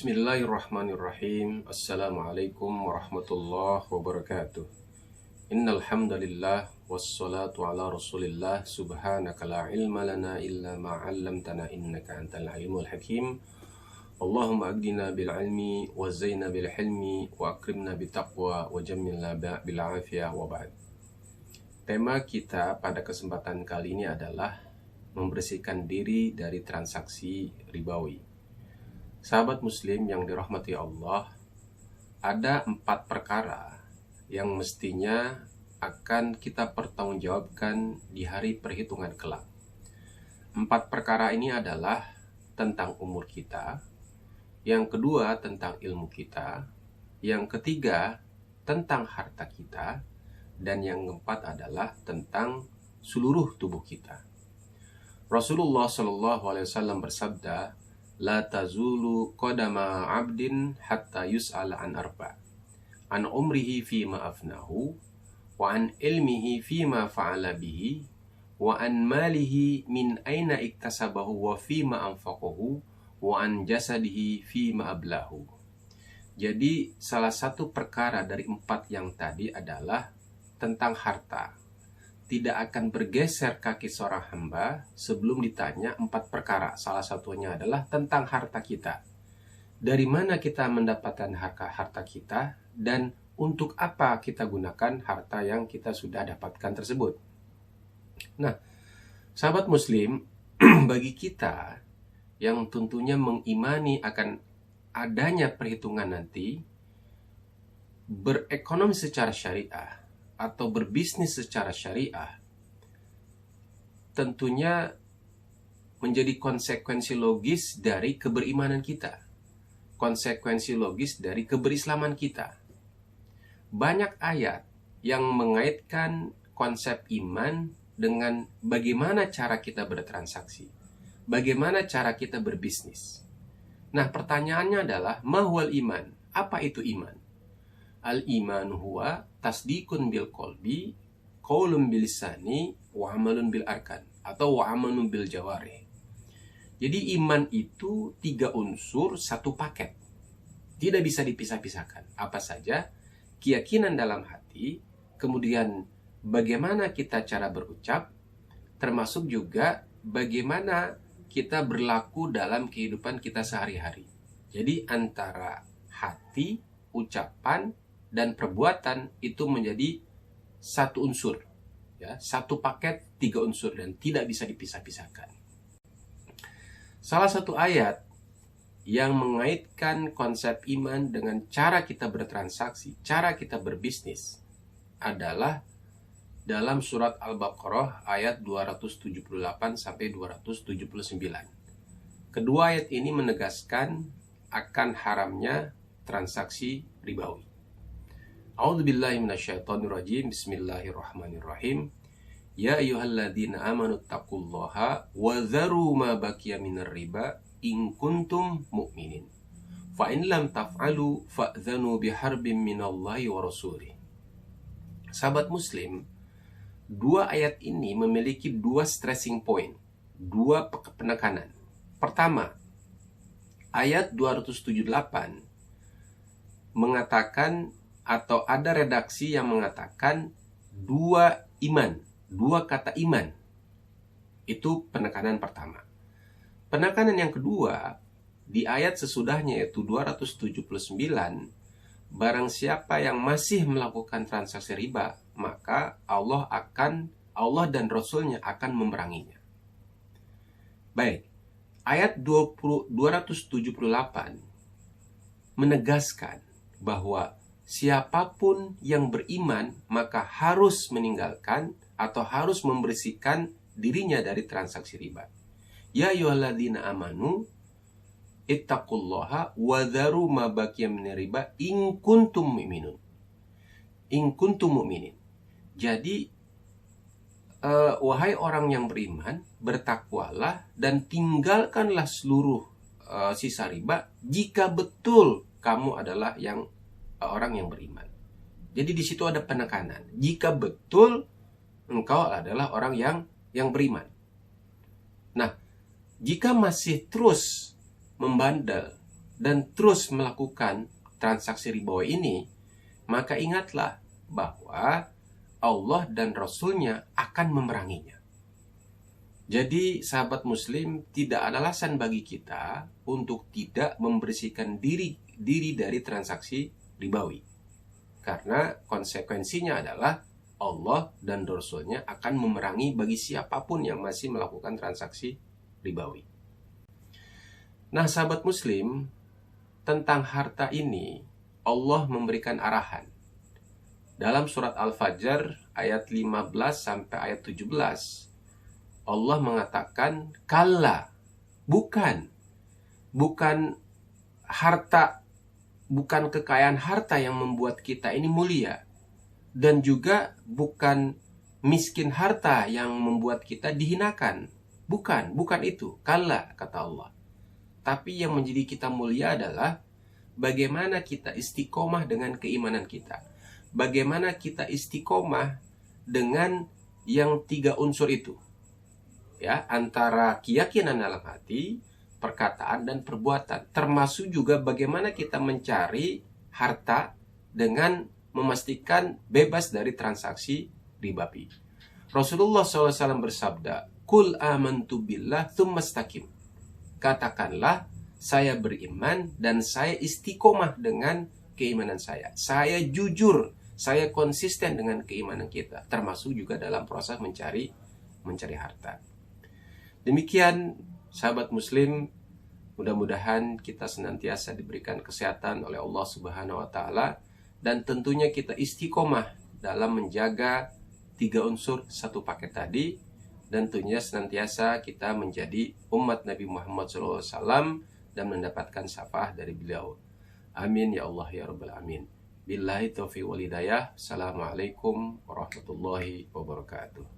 Bismillahirrahmanirrahim. Assalamualaikum warahmatullahi wabarakatuh. Innal hamdalillah wassalatu ala Rasulillah subhanaka la ilma lana illa ma 'allamtana innaka antal alimul hakim. Allahumma aghdina bil ilmi wa zaina bil hilmi wa akrimna bit taqwa wa jammilna bil afiyah wa ba'd. Tema kita pada kesempatan kali ini adalah membersihkan diri dari transaksi ribawi. Sahabat muslim yang dirahmati Allah, ada 4 perkara yang mestinya akan kita pertanggungjawabkan di hari perhitungan kelak. 4 perkara ini adalah tentang umur kita, yang kedua tentang ilmu kita, yang ketiga tentang harta kita, dan yang keempat adalah tentang seluruh tubuh kita. Rasulullah SAW bersabda, La tazulu qadama abdin hatta yus'ala an arba' an umrihi fima afnahu wa an ilmihi fima fa'ala bihi wa an malihi min aina iktasabahu wa fima anfaqahu wa an jasadihi fima ablahu. Jadi salah satu perkara dari 4 yang tadi adalah tentang harta. Tidak akan bergeser kaki seorang hamba sebelum ditanya 4 perkara. Salah satunya adalah tentang harta kita. Dari mana kita mendapatkan harta kita dan untuk apa kita gunakan harta yang kita sudah dapatkan tersebut. Nah, sahabat muslim, bagi kita yang tentunya mengimani akan adanya perhitungan nanti, berekonomi secara syariah atau berbisnis secara syariah tentunya menjadi konsekuensi logis dari keberimanan kita, konsekuensi logis dari keberislaman kita. Banyak ayat yang mengaitkan konsep iman dengan bagaimana cara kita bertransaksi, bagaimana cara kita berbisnis. Nah, pertanyaannya adalah mahwal iman, apa itu iman? Al-iman huwa tasdikun bil qalbi, qaulun bil lisani, wa amalun bil arkan, atau wa amalun bil jawarih. Jadi iman itu 3 unsur, 1 paket. Tidak bisa dipisah-pisahkan. Apa saja? Keyakinan dalam hati, kemudian bagaimana kita cara berucap, termasuk juga bagaimana kita berlaku dalam kehidupan kita sehari-hari. Jadi antara hati, ucapan, dan perbuatan itu menjadi 1 unsur, ya, 1 paket 3 unsur dan tidak bisa dipisah-pisahkan. Salah satu ayat yang mengaitkan konsep iman dengan cara kita bertransaksi, cara kita berbisnis adalah dalam surat Al-Baqarah ayat 278 sampai 279. Kedua ayat ini menegaskan akan haramnya transaksi ribawi. A'udzubillahi minasyaitonirrajim. Bismillahirrahmanirrahim. Ya ayyuhalladzina amanu taqullaha wa dharu ma baqiya minar riba in kuntum mu'minin. Fa in lam taf'alu fa'dhanu biharbin minallahi wa rasulih. Sahabat muslim, 2 ayat ini memiliki 2 stressing point, 2 penekanan. Pertama, ayat 278 mengatakan atau ada redaksi yang mengatakan 2 iman, 2 kata iman. Itu penekanan pertama. Penekanan yang kedua, di ayat sesudahnya yaitu 279, barang siapa yang masih melakukan transaksi riba, maka Allah dan Rasulnya akan memeranginya. Baik, ayat 278 menegaskan bahwa siapapun yang beriman maka harus meninggalkan atau harus membersihkan dirinya dari transaksi riba. Ya ayyuhalladzina amanu ittaqullaha wa dharu ma baqiya minar riba in kuntum mu'minun. In kuntum mu'minin. Jadi wahai orang yang beriman, bertakwalah dan tinggalkanlah seluruh sisa riba jika betul kamu adalah orang yang beriman. Jadi di situ ada penekanan. Jika betul engkau adalah orang yang beriman. Nah, jika masih terus membandel, dan terus melakukan transaksi ribawi ini, maka ingatlah bahwa Allah dan Rasul-Nya akan memeranginya. Jadi sahabat muslim, tidak ada alasan bagi kita untuk tidak membersihkan diri dari transaksi ribawi. Karena konsekuensinya adalah Allah dan Rasul-Nya akan memerangi bagi siapapun yang masih melakukan transaksi ribawi. Nah sahabat muslim, tentang harta ini Allah memberikan arahan. Dalam surat Al-Fajr ayat 15 sampai ayat 17, Allah mengatakan, kalla, bukan harta, bukan kekayaan harta yang membuat kita ini mulia, dan juga bukan miskin harta yang membuat kita dihinakan. Bukan itu, kalla, kata Allah. Tapi yang menjadi kita mulia adalah bagaimana kita istiqomah dengan keimanan kita. Bagaimana kita istiqomah dengan yang 3 unsur itu. Ya, antara keyakinan dalam hati, perkataan dan perbuatan, termasuk juga bagaimana kita mencari harta dengan memastikan bebas dari transaksi ribawi. Rasulullah SAW bersabda, "Qul amantu billah tsumma istaqim." Katakanlah, saya beriman dan saya istiqomah dengan keimanan saya. Saya jujur, saya konsisten dengan keimanan kita, termasuk juga dalam proses mencari harta. Demikian sahabat muslim, mudah-mudahan kita senantiasa diberikan kesehatan oleh Allah Subhanahu wa taala, dan tentunya kita istiqomah dalam menjaga 3 unsur satu paket tadi, dan tentunya senantiasa kita menjadi umat Nabi Muhammad SAW dan mendapatkan syafaat dari beliau. Amin ya Allah ya Rabbal Alamin. Billahi taufiq wal hidayah. Assalamualaikum warahmatullahi wabarakatuh.